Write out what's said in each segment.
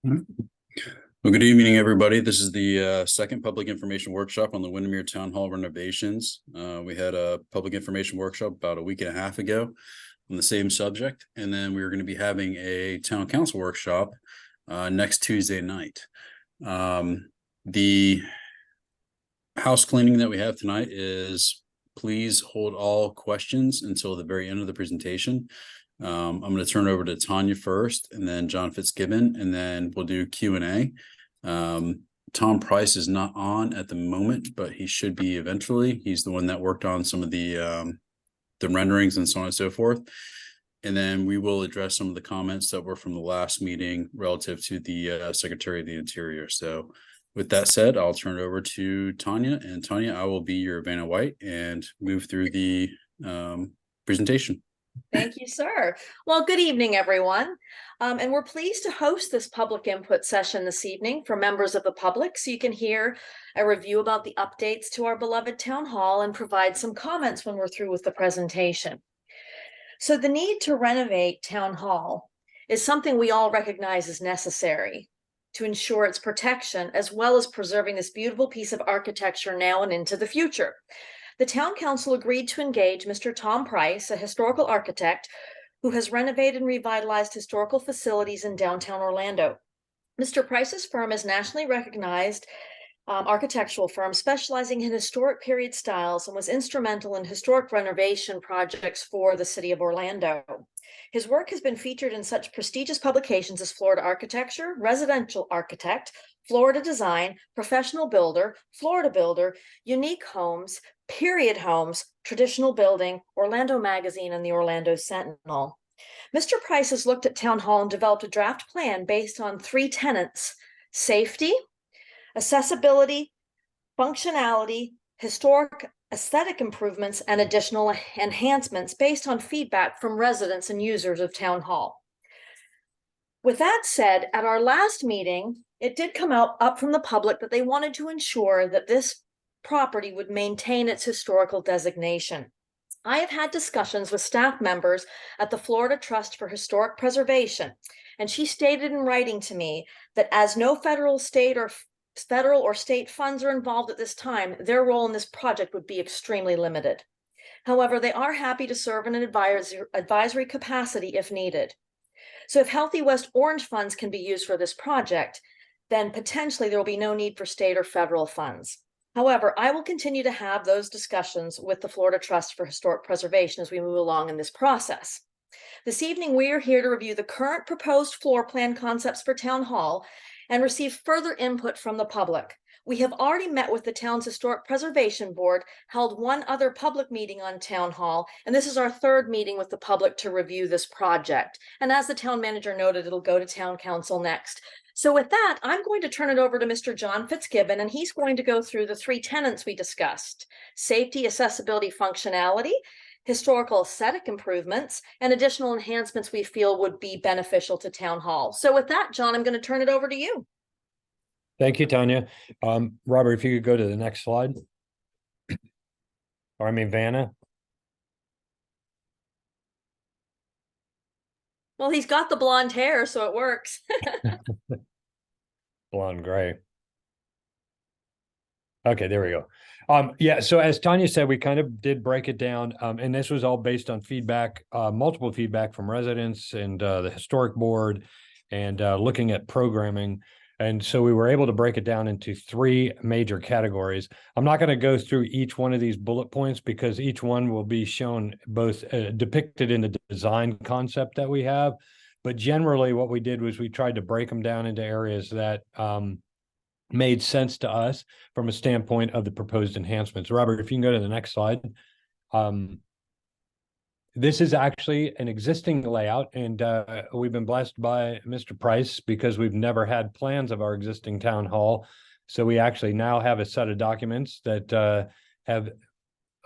Well, good evening, everybody. This is the second public information workshop on the Windermere Town Hall renovations. We had a public information workshop about a week and a half ago on the same subject, and then we were going to be having a town council workshop next Tuesday night. The house cleaning that we have tonight is please hold all questions until the very end of the presentation. I'm going to turn it over to Tanya first, and then John Fitzgibbon, and then we'll do Q&A. Tom Price is not on at the moment, but he should be eventually. He's the one that worked on some of the renderings and so on and so forth. And then we will address some of the comments that were from the last meeting relative to the Secretary of the Interior. So with that said, I'll turn it over to Tanya. And Tanya, I will be your Vanna White and move through the presentation. Thank you, sir. Well, good evening, everyone. And we're pleased to host this public input session this evening for members of the public, so you can hear a review about the updates to our beloved town hall and provide some comments when we're through with the presentation. So the need to renovate town hall is something we all recognize as necessary to ensure its protection, as well as preserving this beautiful piece of architecture now and into the future. The town council agreed to engage Mr. Tom Price, a historical architect who has renovated and revitalized historical facilities in downtown Orlando. Mr. Price's firm is nationally recognized architectural firm specializing in historic period styles and was instrumental in historic renovation projects for the city of Orlando. His work has been featured in such prestigious publications as Florida Architecture, Residential Architect, Florida Design, Professional Builder, Florida Builder, Unique Homes, Period Homes, Traditional Building, Orlando Magazine, and the Orlando Sentinel. Mr. Price has looked at Town Hall and developed a draft plan based on three tenets: safety, accessibility, functionality, historic aesthetic improvements, and additional enhancements based on feedback from residents and users of Town Hall. With that said, at our last meeting, it did come up from the public that they wanted to ensure that this property would maintain its historical designation. I have had discussions with staff members at the Florida Trust for Historic Preservation, and she stated in writing to me that as no federal or state funds are involved at this time, their role in this project would be extremely limited. However, they are happy to serve in an advisory capacity if needed. So if Healthy West Orange funds can be used for this project, then potentially there will be no need for state or federal funds. However, I will continue to have those discussions with the Florida Trust for Historic Preservation as we move along in this process. This evening, we are here to review the current proposed floor plan concepts for Town Hall and receive further input from the public. We have already met with the town's Historic Preservation Board, held one other public meeting on Town Hall, and this is our third meeting with the public to review this project. And as the town manager noted, it'll go to town council next. So with that, I'm going to turn it over to Mr. John Fitzgibbon, and he's going to go through the three tenets we discussed: safety, accessibility, functionality, historical aesthetic improvements, and additional enhancements we feel would be beneficial to Town Hall. So with that, John, I'm going to turn it over to you. Thank you, Tanya. Robert, if you could go to the next slide. Or I mean, Vanna. Well, he's got the blonde hair, so it works. Blonde gray. Okay, there we go. Yeah, so as Tanya said, we kind of did break it down, and this was all based on feedback, multiple feedback from residents and the historic board, and looking at programming. And so we were able to break it down into three major categories. I'm not going to go through each one of these bullet points because each one will be shown both depicted in the design concept that we have. But generally what we did was we tried to break them down into areas that made sense to us from a standpoint of the proposed enhancements. Robert, if you can go to the next slide. This is actually an existing layout, and we've been blessed by Mr. Price because we've never had plans of our existing town hall. So we actually now have a set of documents that have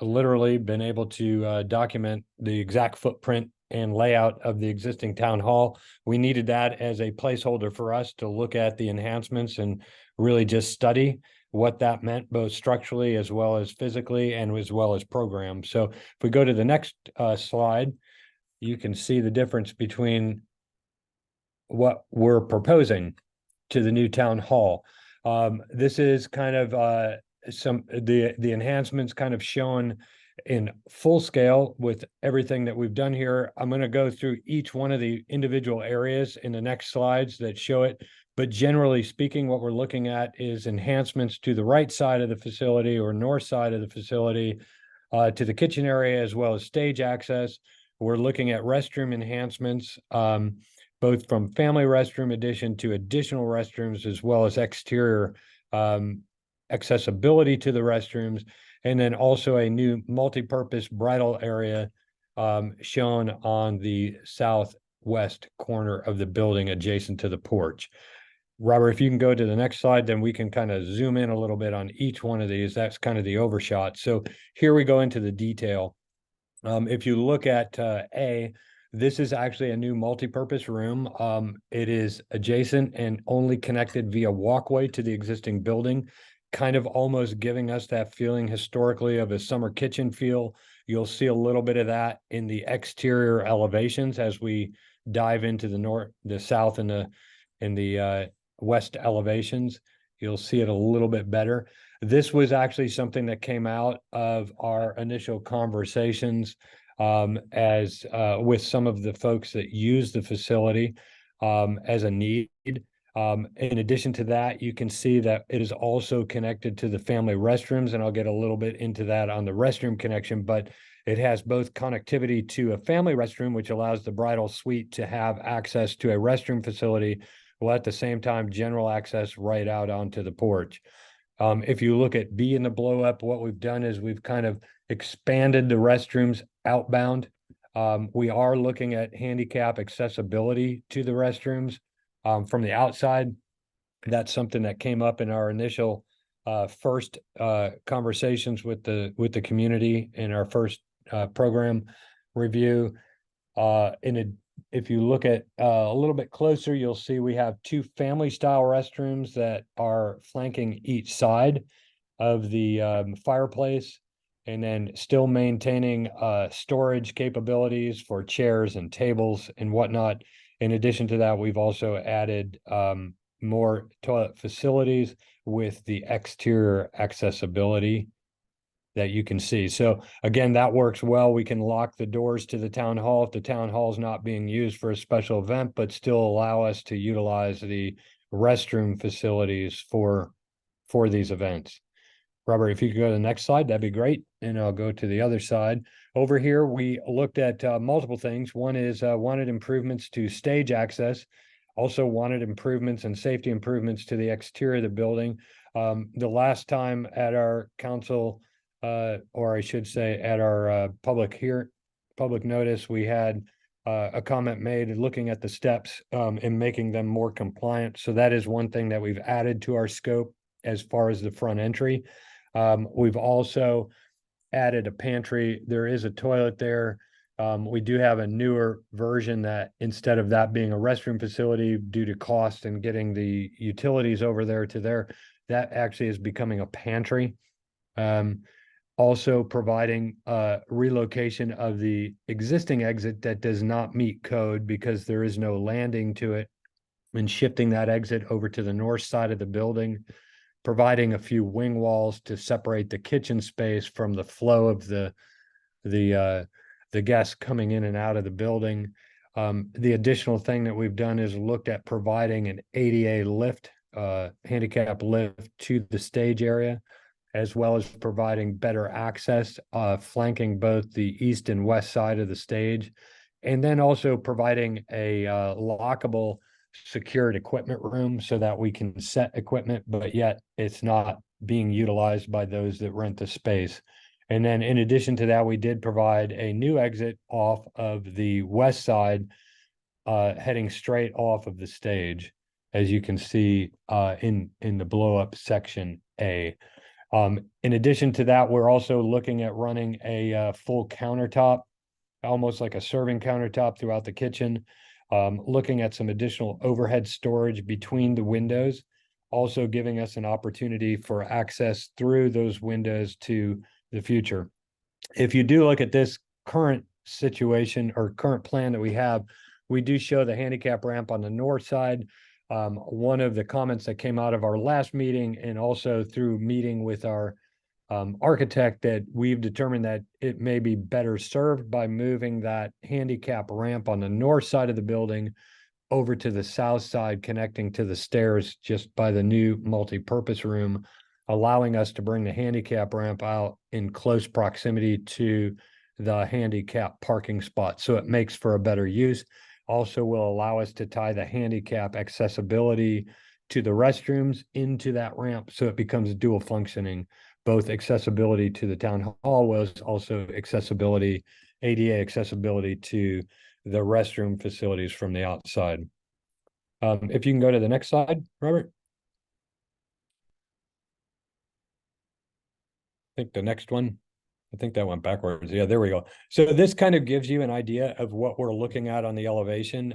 literally been able to document the exact footprint and layout of the existing town hall. We needed that as a placeholder for us to look at the enhancements and really just study what that meant, both structurally as well as physically and as well as program. So if we go to the next slide, you can see the difference between what we're proposing. to the new town hall. This is kind of the enhancements kind of shown in full scale with everything that we've done here. I'm going to go through each one of the individual areas in the next slides that show it. But generally speaking, what we're looking at is enhancements to the right side of the facility or north side of the facility, to the kitchen area, as well as stage access. We're looking at restroom enhancements, both from family restroom addition to additional restrooms, as well as exterior accessibility to the restrooms, and then also a new multi-purpose bridal area shown on the southwest corner of the building adjacent to the porch. Robert, if you can go to the next slide, then we can kind of zoom in a little bit on each one of these. That's kind of the overshot. So here we go into the detail. If you look at A, this is actually a new multi-purpose room. It is adjacent and only connected via walkway to the existing building, kind of almost giving us that feeling historically of a summer kitchen feel. You'll see a little bit of that in the exterior elevations as we dive into the north, the south, and the west elevations. You'll see it a little bit better. This was actually something that came out of our initial conversations as with some of the folks that use the facility as a need. In addition to that, you can see that it is also connected to the family restrooms, and I'll get a little bit into that on the restroom connection, but it has both connectivity to a family restroom, which allows the bridal suite to have access to a restroom facility, while at the same time, general access right out onto the porch. If you look at B in the blow up, what we've done is we've kind of expanded the restrooms outbound. We are looking at handicap accessibility to the restrooms from the outside. That's something that came up in our initial first conversations with the community in our first program review. If you look at a little bit closer, you'll see we have two family style restrooms that are flanking each side of the fireplace, and then still maintaining storage capabilities for chairs and tables and whatnot. In addition to that, we've also added more toilet facilities with the exterior accessibility that you can see. So again, that works well. We can lock the doors to the town hall if the town hall is not being used for a special event, but still allow us to utilize the restroom facilities for these events. Robert, if you could go to the next slide, that'd be great. And I'll go to the other side. Over here, we looked at multiple things. One is wanted improvements to stage access, also wanted improvements and safety improvements to the exterior of the building. The last time at our council, or I should say at our public notice, we had a comment made looking at the steps and making them more compliant. So that is one thing that we've added to our scope as far as the front entry. We've also added a pantry. There is a toilet there. We do have a newer version that instead of that being a restroom facility due to cost and getting the utilities over there to there, that actually is becoming a pantry. Also providing relocation of the existing exit that does not meet code because there is no landing to it, and shifting that exit over to the north side of the building, providing a few wing walls to separate the kitchen space from the flow of the guests coming in and out of the building. The additional thing that we've done is looked at providing an ADA lift, handicap lift to the stage area, as well as providing better access, flanking both the east and west side of the stage, and then also providing a lockable secured equipment room so that we can set equipment, but yet it's not being utilized by those that rent the space. And then in addition to that, we did provide a new exit off of the west side, heading straight off of the stage, as you can see in the blow up section A. In addition to that, we're also looking at running a full countertop, almost like a serving countertop throughout the kitchen, looking at some additional overhead storage between the windows, also giving us an opportunity for access through those windows to the future. If you do look at this current situation or current plan that we have, we do show the handicap ramp on the north side. one of the comments that came out of our last meeting, and also through meeting with our architect, that we've determined that it may be better served by moving that handicap ramp on the north side of the building over to the south side, connecting to the stairs just by the new multi-purpose room, allowing us to bring the handicap ramp out in close proximity to the handicap parking spot. So it makes for a better use. Also will allow us to tie the handicap accessibility to the restrooms into that ramp. So it becomes dual functioning, both accessibility to the town hall, was also accessibility, ADA accessibility to the restroom facilities from the outside. If you can go to the next slide, Robert. I think the next one, I think that went backwards. Yeah, there we go. So this kind of gives you an idea of what we're looking at on the elevation.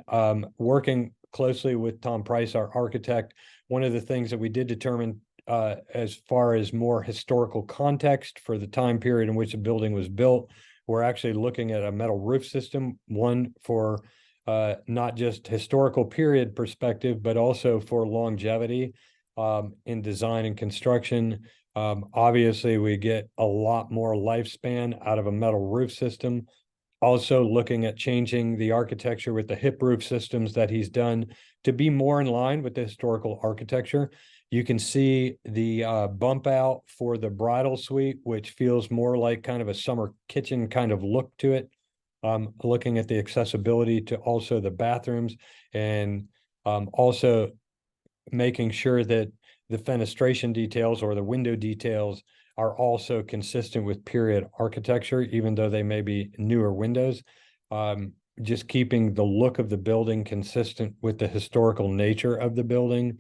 Working closely with Tom Price, our architect, one of the things that we did determine as far as more historical context for the time period in which the building was built, we're actually looking at a metal roof system, one for not just historical period perspective, but also for longevity in design and construction. Obviously, we get a lot more lifespan out of a metal roof system. Also looking at changing the architecture with the hip roof systems that he's done to be more in line with the historical architecture. You can see the bump out for the bridal suite, which feels more like kind of a summer kitchen kind of look to it. Looking at the accessibility to also the bathrooms, and also making sure that the fenestration details or the window details are also consistent with period architecture, even though they may be newer windows. Just keeping the look of the building consistent with the historical nature of the building.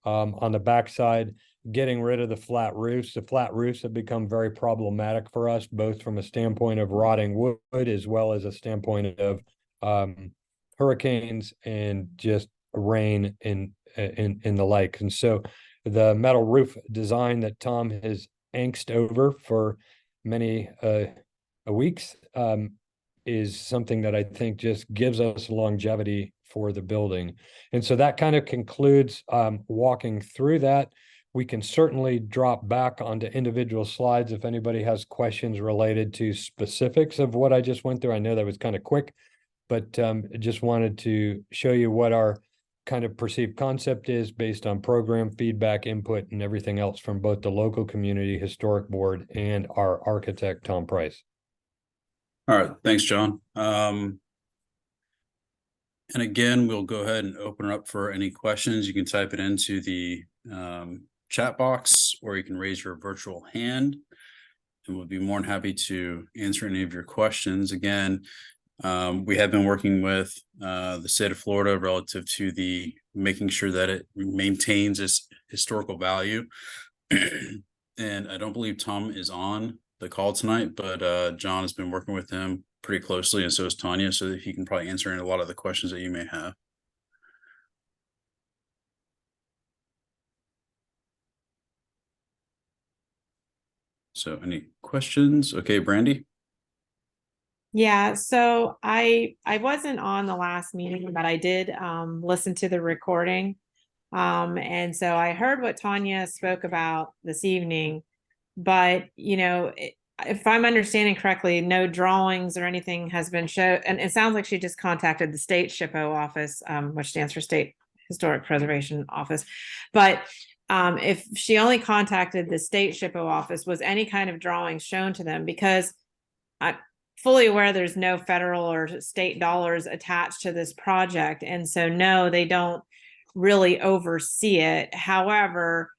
On the backside, getting rid of the flat roofs. The flat roofs have become very problematic for us, both from a standpoint of rotting wood as well as a standpoint of hurricanes and just rain and the like. And so the metal roof design that Tom has angst over for many weeks is something that I think just gives us longevity for the building. And so that kind of concludes walking through that. We can certainly drop back onto individual slides if anybody has questions related to specifics of what I just went through. I know that was kind of quick, but just wanted to show you what our kind of perceived concept is based on program feedback, input, and everything else from both the local community historic board and our architect, Tom Price. All right, thanks, John. And again, we'll go ahead and open it up for any questions. You can type it into the chat box, or you can raise your virtual hand, and we'll be more than happy to answer any of your questions. Again, we have been working with the state of Florida relative to the making sure that it maintains its historical value. And I don't believe Tom is on the call tonight, but John has been working with him pretty closely, and so is Tanya, so that he can probably answer a lot of the questions that you may have. So any questions? Okay, Brandy. Yeah, so I wasn't on the last meeting, but I did listen to the recording. And so I heard what Tanya spoke about this evening, but if I'm understanding correctly, no drawings or anything has been shown, and it sounds like she just contacted the state SHPO office, which stands for State Historic Preservation Office. But if she only contacted the state SHPO office, was any kind of drawings shown to them? Because I'm fully aware there's no federal or state dollars attached to this project, and so no, they don't really oversee it. However,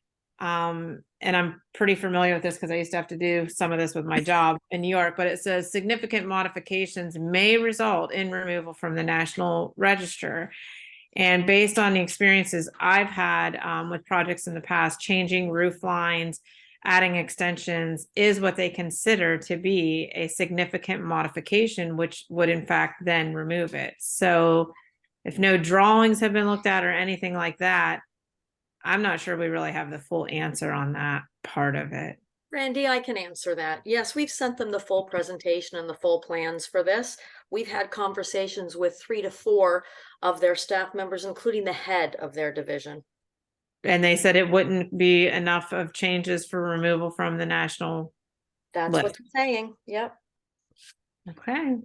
and I'm pretty familiar with this because I used to have to do some of this with my job in New York, but it says significant modifications may result in removal from the National Register. And based on the experiences I've had with projects in the past, changing roof lines, adding extensions is what they consider to be a significant modification, which would in fact then remove it. So if no drawings have been looked at or anything like that, I'm not sure we really have the full answer on that part of it. Randy, I can answer that. Yes, we've sent them the full presentation and the full plans for this. We've had conversations with 3 to 4 of their staff members, including the head of their division. And they said it wouldn't be enough of changes for removal from the national That's what list. they're saying. Yep. Okay.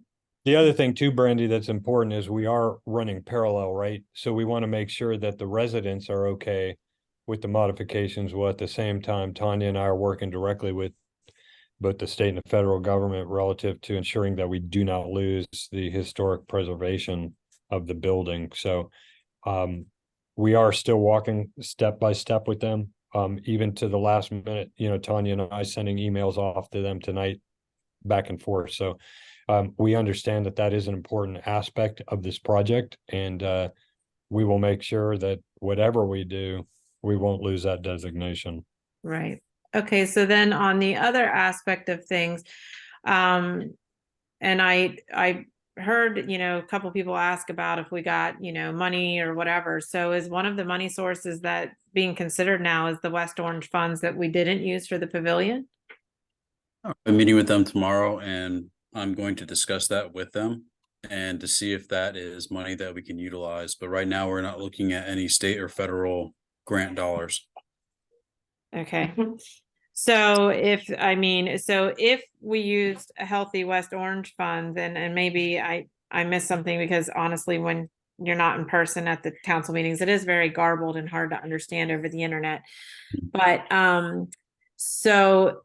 The other thing too, Brandy, that's important is we are running parallel, right? So we want to make sure that the residents are okay with the modifications, while at the same time, Tanya and I are working directly with both the state and the federal government relative to ensuring that we do not lose the historic preservation of the building. So we are still walking step by step with them, even to the last minute, Tanya and I sending emails off to them tonight back and forth. So we understand that that is an important aspect of this project, and we will make sure that whatever we do, we won't lose that designation. Right. Okay, so then on the other aspect of things, and I heard, a couple people ask about if we got, money or whatever. So is one of the money sources that being considered now is the West Orange funds that we didn't use for the pavilion? I'm meeting with them tomorrow, and I'm going to discuss that with them and to see if that is money that we can utilize. But right now, we're not looking at any state or federal grant dollars. Okay. So if we used a Healthy West Orange fund, then, and maybe I missed something, because honestly, when you're not in person at the council meetings, it is very garbled and hard to understand over the internet. But, so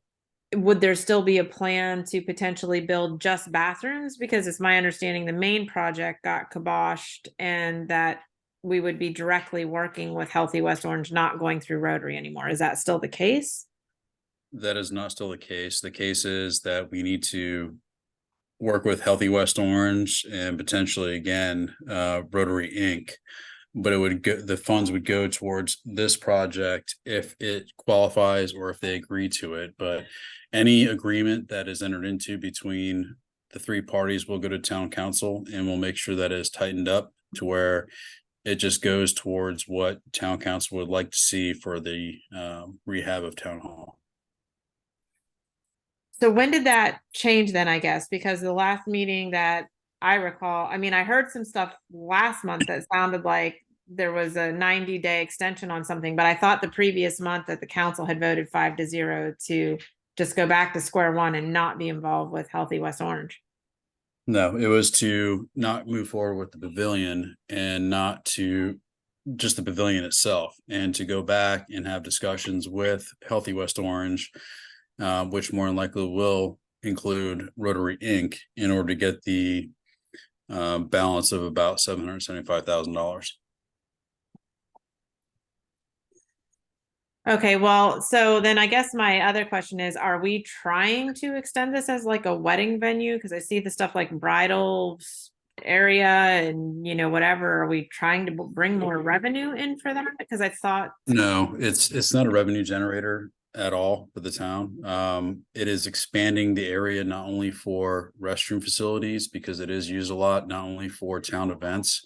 would there still be a plan to potentially build just bathrooms? Because it's my understanding the main project got kiboshed, and that we would be directly working with Healthy West Orange, not going through Rotary anymore. Is that still the case? That is not still the case. The case is that we need to work with Healthy West Orange and potentially again, Rotary Inc. But it would go, the funds would go towards this project if it qualifies or if they agree to it. But any agreement that is entered into between the 3 parties will go to town council, and we'll make sure that it is tightened up to where it just goes towards what town council would like to see for the rehab of town hall. So when did that change then, I guess? Because the last meeting that I recall, I heard some stuff last month that sounded like there was a 90-day extension on something, but I thought the previous month that the council had voted 5-0 to just go back to square one and not be involved with Healthy West Orange. No, it was to not move forward with the pavilion, and not to just the pavilion itself, and to go back and have discussions with Healthy West Orange, which more than likely will include Rotary Inc. in order to get the balance of about $775,000. Okay, well, so then I guess my other question is, are we trying to extend this as like a wedding venue? Because I see the stuff like bridal area and, whatever. Are we trying to bring more revenue in for that? Because I thought. No, it's not a revenue generator at all for the town. It is expanding the area not only for restroom facilities, because it is used a lot, not only for town events,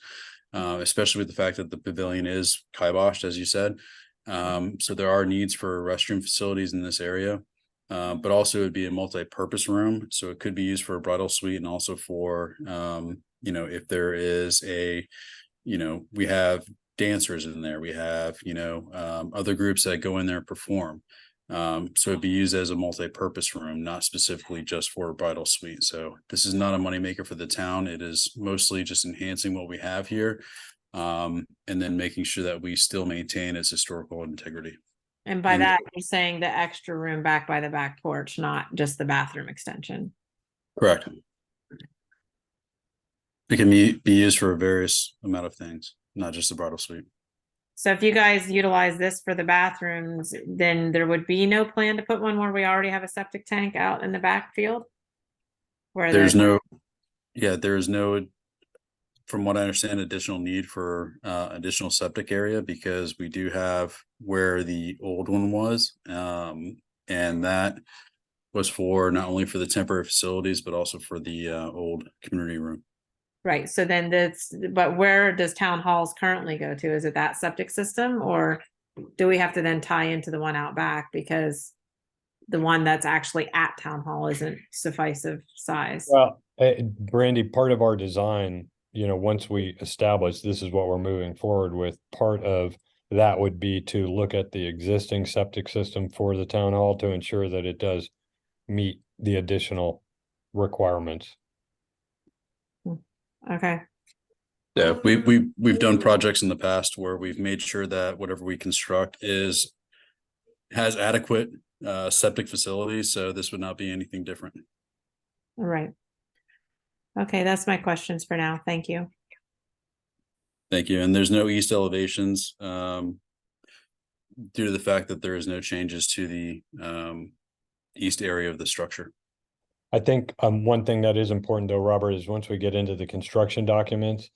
especially with the fact that the pavilion is kiboshed, as you said. So there are needs for restroom facilities in this area, but also it would be a multi-purpose room. So it could be used for a bridal suite, and also for, if there is we have dancers in there, we have, other groups that go in there and perform. So it'd be used as a multi-purpose room, not specifically just for a bridal suite. So this is not a moneymaker for the town. It is mostly just enhancing what we have here. And then making sure that we still maintain its historical integrity. And by that, you're saying the extra room back by the back porch, not just the bathroom extension. Correct. It can be used for a various amount of things, not just the bridal suite. So if you guys utilize this for the bathrooms, then there would be no plan to put one where we already have a septic tank out in the backfield? Where there's no, from what I understand, additional need for additional septic area, because we do have where the old one was, and that was for not only for the temporary facilities, but also for the old community room. Right. So then but where does town halls currently go to? Is it that septic system, or do we have to then tie into the one out back? Because the one that's actually at town hall isn't sufficient size. Well, Brandy, part of our design, once we establish this is what we're moving forward with, part of that would be to look at the existing septic system for the town hall to ensure that it does meet the additional requirements. Okay. Yeah, we've done projects in the past where we've made sure that whatever we construct has adequate septic facilities, so this would not be anything different. All right. Okay, that's my questions for now. Thank you. Thank you. And there's no east elevations due to the fact that there is no changes to the east area of the structure. I think one thing that is important though, Robert, is once we get into the construction documents,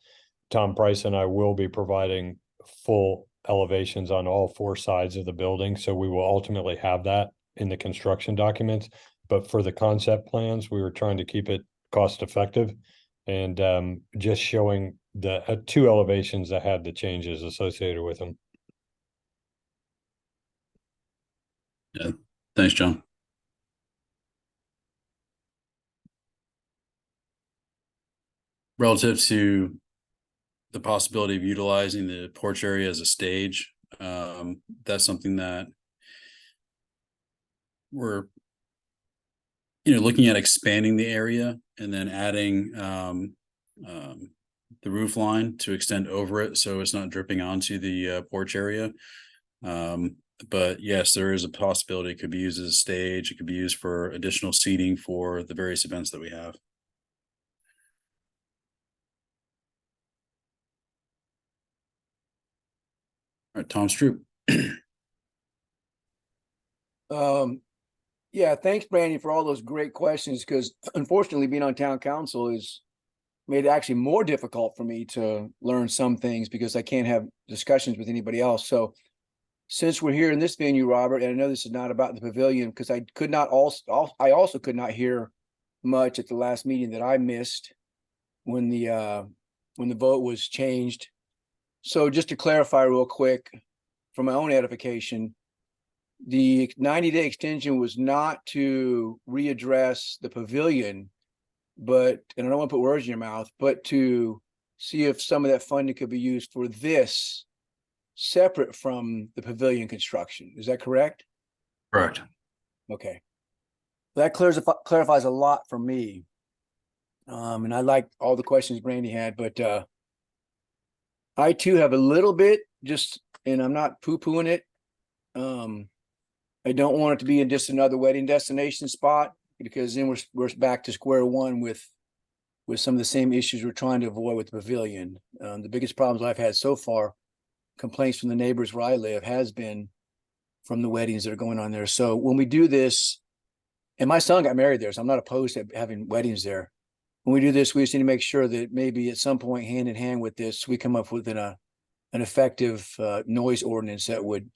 Tom Price and I will be providing full elevations on all 4 sides of the building. So we will ultimately have that in the construction documents. But for the concept plans, we were trying to keep it cost effective and just showing the 2 elevations that had the changes associated with them. Yeah, thanks, John. Relative to the possibility of utilizing the porch area as a stage, that's something that we're looking at expanding the area and then adding the roof line to extend over it so it's not dripping onto the porch area. But yes, there is a possibility it could be used as a stage. It could be used for additional seating for the various events that we have. All right, Tom Stroop. Yeah, thanks, Brandy, for all those great questions, because unfortunately being on town council is made it actually more difficult for me to learn some things because I can't have discussions with anybody else. So since we're here in this venue, Robert, and I know this is not about the pavilion, because I also could not hear much at the last meeting that I missed when the vote was changed. So just to clarify real quick, for my own edification, the 90-day extension was not to readdress the pavilion, but, and I don't want to put words in your mouth, but to see if some of that funding could be used for this separate from the pavilion construction. Is that correct? Correct. Okay. That clarifies a lot for me. And I like all the questions Brandy had, but I too have a little bit and I'm not poo-pooing it. I don't want it to be in just another wedding destination spot, because then we're back to square one with some of the same issues we're trying to avoid with the pavilion. The biggest problems I've had so far, complaints from the neighbors where I live, has been from the weddings that are going on there. So when we do this, and my son got married there, so I'm not opposed to having weddings there. When we do this, we just need to make sure that maybe at some point, hand in hand with this, we come up with an effective noise ordinance that would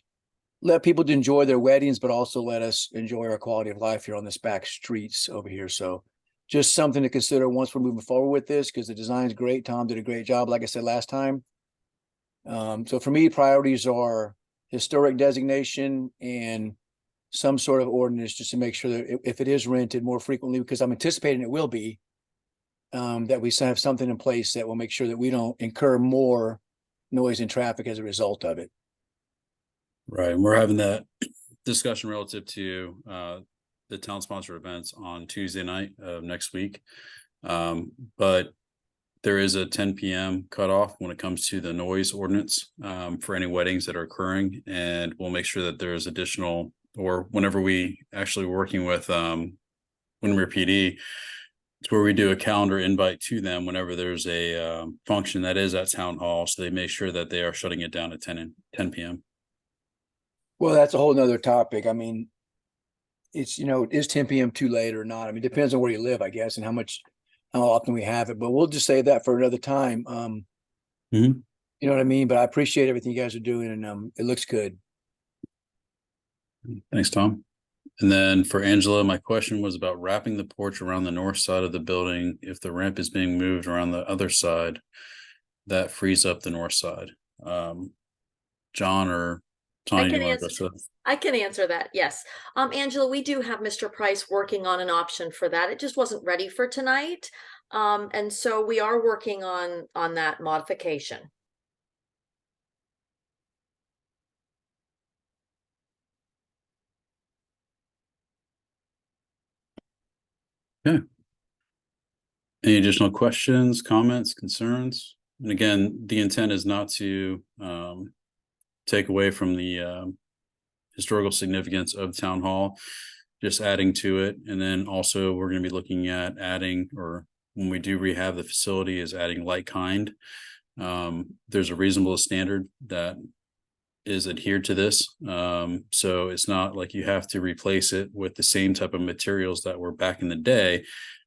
let people enjoy their weddings, but also let us enjoy our quality of life here on this back streets over here. So just something to consider once we're moving forward with this, because the design's great. Tom did a great job, like I said last time. So for me, priorities are historic designation and some sort of ordinance just to make sure that if it is rented more frequently, because I'm anticipating it will be, that we have something in place that will make sure that we don't incur more noise and traffic as a result of it. Right. And we're having that discussion relative to the town sponsored events on Tuesday night of next week. But there is a 10 p.m. cutoff when it comes to the noise ordinance for any weddings that are occurring. And we'll make sure that there's additional, or whenever we actually working with Windermere PD, it's where we do a calendar invite to them whenever there's a function that is at town hall. So they make sure that they are shutting it down at 10 p.m. Well, that's a whole nother topic. I mean, it's, is 10 p.m. too late or not? I mean, it depends on where you live, I guess, and how often we have it, but we'll just save that for another time. You know what I mean? But I appreciate everything you guys are doing, and it looks good. Thanks, Tom. And then for Angela, my question was about wrapping the porch around the north side of the building. If the ramp is being moved around the other side, that frees up the north side. John or Tanya, do can you want to answer- address that? I can answer that, yes. Angela, we do have Mr. Price working on an option for that. It just wasn't ready for tonight. And so we are working on that modification. Any additional questions, comments, concerns? And again, the intent is not to take away from the historical significance of Town Hall, just adding to it. And then also we're going to be looking at adding, or when we do rehab the facility, is adding like kind. There's a reasonable standard that is adhered to this. So it's not like you have to replace it with the same type of materials that were back in the day.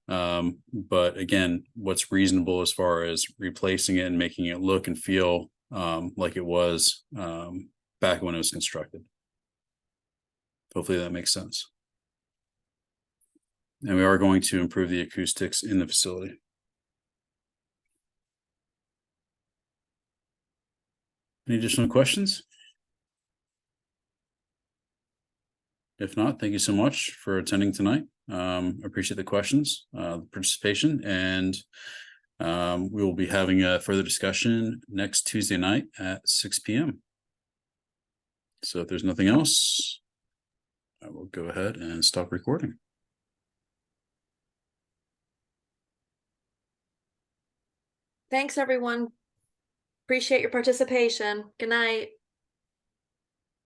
But again, what's reasonable as far as replacing it and making it look and feel like it was back when it was constructed. Hopefully that makes sense. And we are going to improve the acoustics in the facility. Any additional questions? If not, thank you so much for attending tonight. Appreciate the questions, participation, and we will be having a further discussion next Tuesday night at 6 p.m. So if there's nothing else, I will go ahead and stop recording. Thanks, everyone. Appreciate your participation. Good night.